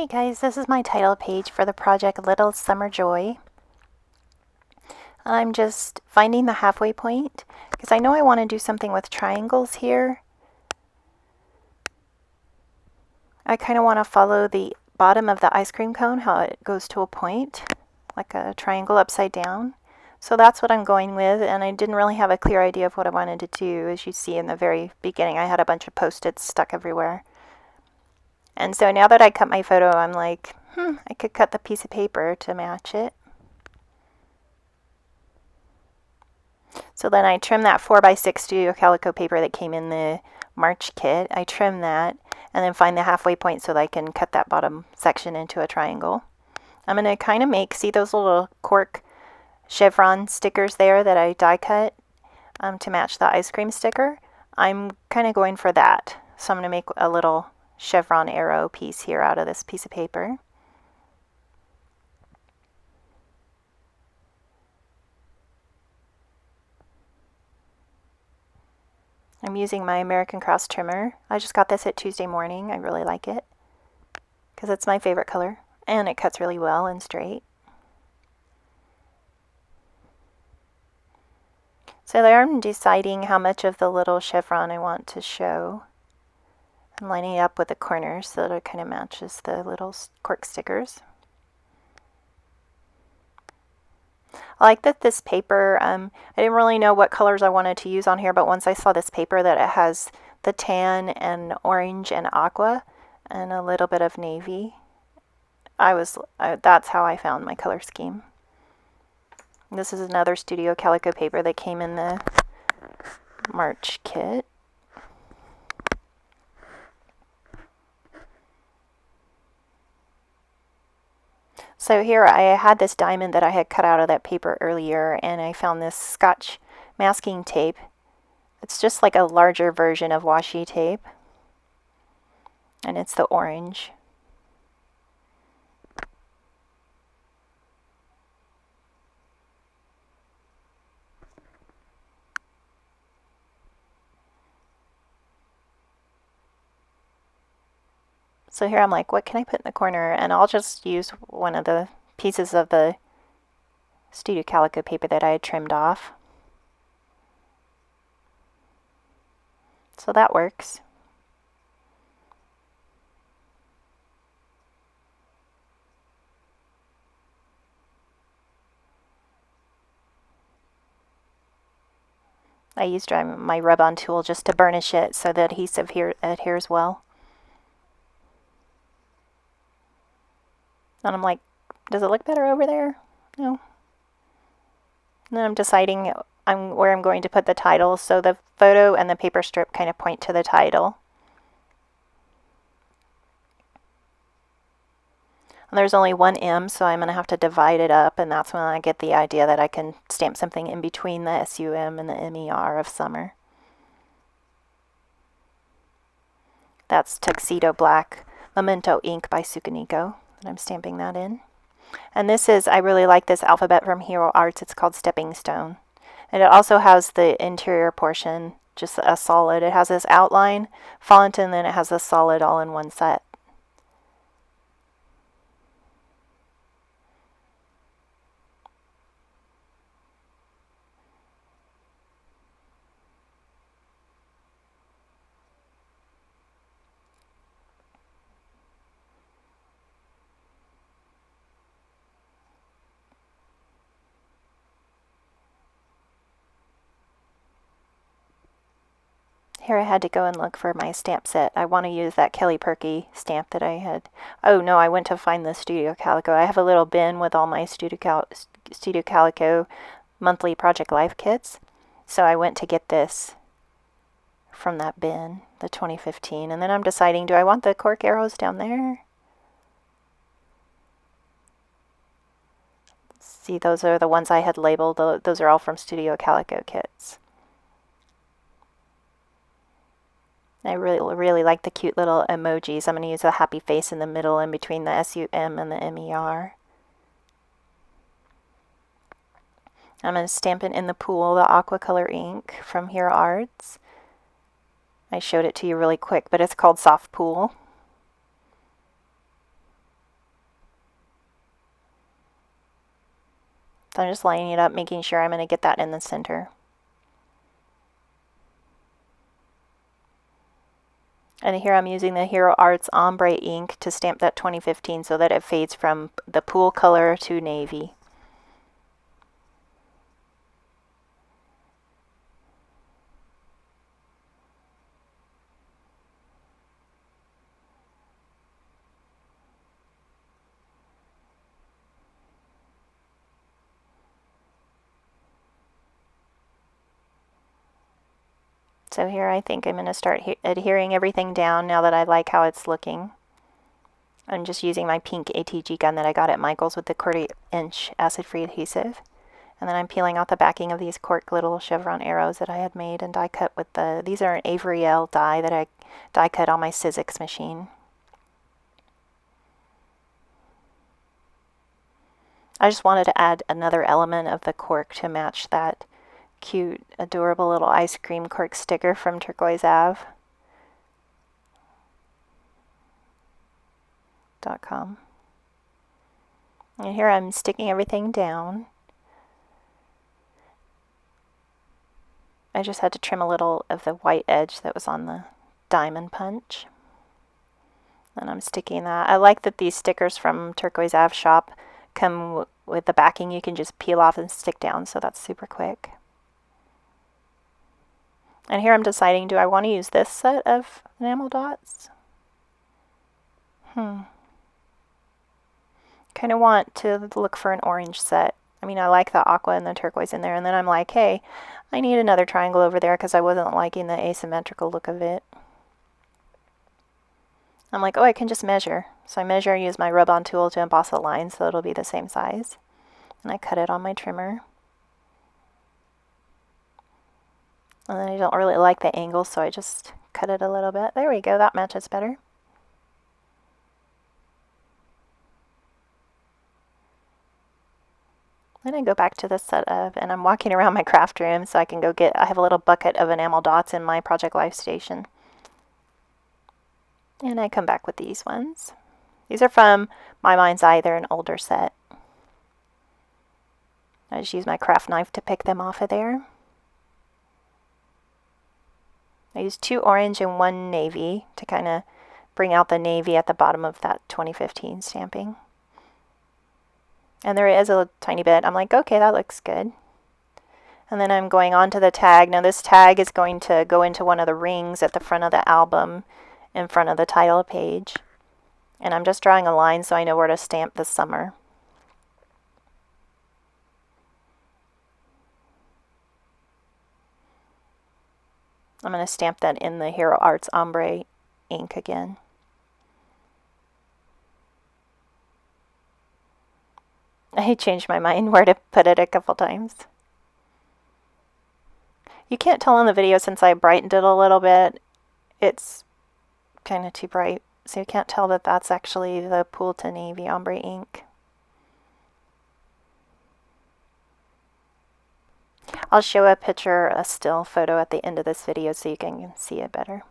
Hey guys, this is my title page for the project Little Summer Joy. I'm just finding the halfway point because I know I want to do something with triangles here. I kind of want to follow the bottom of the ice cream cone, how it goes to a point, like a triangle upside down. So that's what I'm going with, and I didn't really have a clear idea of what I wanted to do. As you see in the very beginning, I had a bunch of Post-its stuck everywhere. And so now that I cut my photo, I'm like, I could cut the piece of paper to match it. So then I trimmed that 4x6 Studio Calico paper that came in the March kit. I trimmed that and then find the halfway point so that I can cut that bottom section into a triangle. I'm going to kind of make, see those little cork chevron stickers there that I die cut to match the ice cream sticker? I'm kind of going for that. So I'm going to make a little chevron arrow piece here out of this piece of paper. I'm using my American Cross trimmer. I just got this at Tuesday morning. I really like it because it's my favorite color and it cuts really well and straight. So there I'm deciding how much of the little chevron I want to show. I'm lining it up with the corners so that it kind of matches the little cork stickers. I like that this paper, I didn't really know what colors I wanted to use on here, but once I saw this paper that it has the tan and orange and aqua and a little bit of navy, that's how I found my color scheme. This is another Studio Calico paper that came in the March kit. So here I had this diamond that I had cut out of that paper earlier, and I found this Scotch masking tape. It's just like a larger version of washi tape, and it's the orange. So here I'm like, what can I put in the corner? And I'll just use one of the pieces of the Studio Calico paper that I had trimmed off. So that works. I used my rub-on tool just to burnish it so the adhesive here adheres well. And I'm like, does it look better over there? No. And then I'm deciding where I'm going to put the title, so the photo and the paper strip kind of point to the title. And there's only one M, so I'm going to have to divide it up, and that's when I get the idea that I can stamp something in between the SUM and the MER of summer. That's Tuxedo Black Memento Ink by Sukanico, and I'm stamping that in. And this is, I really like this alphabet from Hero Arts. It's called Stepping Stone. And it also has the interior portion, just a solid. It has this outline font, and then it has a solid all in one set. Here I had to go and look for my stamp set. I want to use that Kelly Perky stamp that I had. Oh no, I went to find the Studio Calico. I have a little bin with all my Studio Calico monthly Project Life kits. So I went to get this from that bin, the 2015. And then I'm deciding, do I want the cork arrows down there? See, those are the ones I had labeled. Those are all from Studio Calico kits. I really like the cute little emojis. I'm going to use a happy face in the middle in between the SUM and the MER. I'm going to stamp it in the pool, the aqua color ink from Hero Arts. I showed it to you really quick, but it's called Soft Pool. So I'm just lining it up, making sure I'm going to get that in the center. And here I'm using the Hero Arts Ombre ink to stamp that 2015 so that it fades from the pool color to navy. So here I think I'm going to start adhering everything down now that I like how it's looking. I'm just using my pink ATG gun that I got at Michael's with the 1/4" acid-free adhesive. And then I'm peeling out the backing of these cork little chevron arrows that I had made and die cut with these are an Avery L die that I die cut on my Sizzix machine. I just wanted to add another element of the cork to match that cute, adorable little ice cream cork sticker from Turquoise Ave.com. And here I'm sticking everything down. I just had to trim a little of the white edge that was on the diamond punch. And I'm sticking that. I like that these stickers from Turquoise Ave shop come with the backing you can just peel off and stick down, so that's super quick. And here I'm deciding, do I want to use this set of enamel dots? Kind of want to look for an orange set. I mean, I like the aqua and the turquoise in there, and then I'm like, hey, I need another triangle over there because I wasn't liking the asymmetrical look of it. I'm like, oh, I can just measure. So I measure and use my rub-on tool to emboss the line so it'll be the same size. And I cut it on my trimmer. And then I don't really like the angle, so I just cut it a little bit. There we go, that matches better. Then I go back to the set of, and I'm walking around my craft room so I can go get, I have a little bucket of enamel dots in my Project Life station. And I come back with these ones. These are from My Mind's Eye, they're an older set. I just use my craft knife to pick them off of there. I used 2 orange and 1 navy to kind of bring out the navy at the bottom of that 2015 stamping. And there is a tiny bit. I'm like, okay, that looks good. And then I'm going on to the tag. Now this tag is going to go into one of the rings at the front of the album in front of the title page. And I'm just drawing a line so I know where to stamp the summer. I'm going to stamp that in the Hero Arts Ombre ink again. I changed my mind where to put it a couple times. You can't tell in the video since I brightened it a little bit. It's kind of too bright, so you can't tell that that's actually the Pool to Navy Ombre ink. I'll show a picture, a still photo at the end of this video so you can see it better.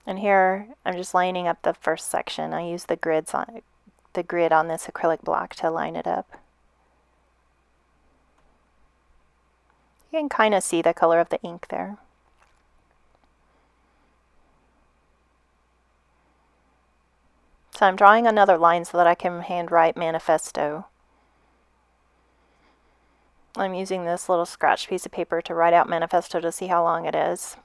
And here I'm just lining up the first section. I use the grid on this acrylic block to line it up. You can kind of see the color of the ink there. So I'm drawing another line so that I can handwrite manifesto. I'm using this little scratch piece of paper to write out manifesto to see how long it is.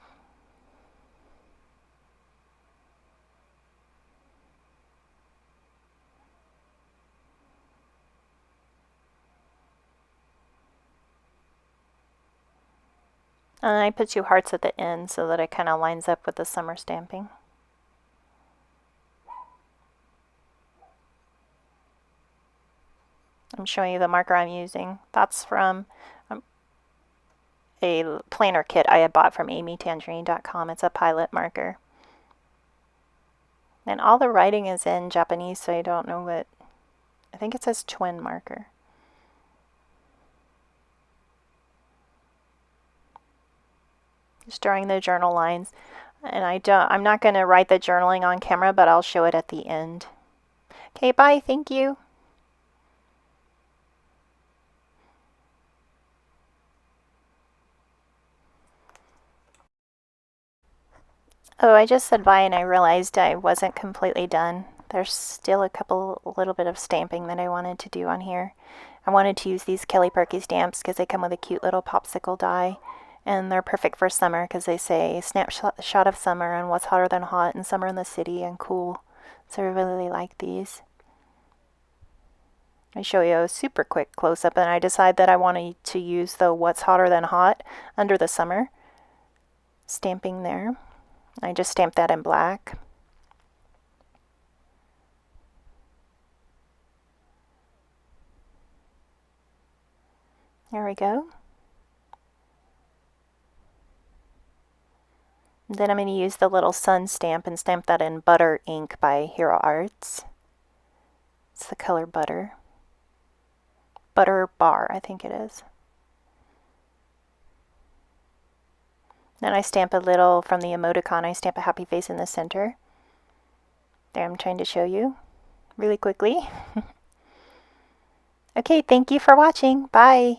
And I put 2 hearts at the end so that it kind of lines up with the summer stamping. I'm showing you the marker I'm using. That's from a planner kit I had bought from amytangerine.com. It's a Pilot marker. And all the writing is in Japanese, so I don't know what... I think it says twin marker. Just drawing the journal lines. And I'm not going to write the journaling on camera, but I'll show it at the end. Okay, bye. Thank you. Oh, I just said bye and I realized I wasn't completely done. There's still a little bit of stamping that I wanted to do on here. I wanted to use these Kelly Perky stamps because they come with a cute little popsicle die. And they're perfect for summer because they say snapshot of summer and what's hotter than hot and summer in the city and cool. So I really like these. I show you a super quick close-up and I decide that I wanted to use the what's hotter than hot under the summer stamping there. I just stamped that in black. There we go. Then I'm going to use the little sun stamp and stamp that in Butter ink by Hero Arts. It's the color Butter. Butter Bar, I think it is. Then I stamp a little from the emoticon. I stamp a happy face in the center. There, I'm trying to show you really quickly. Okay, thank you for watching. Bye.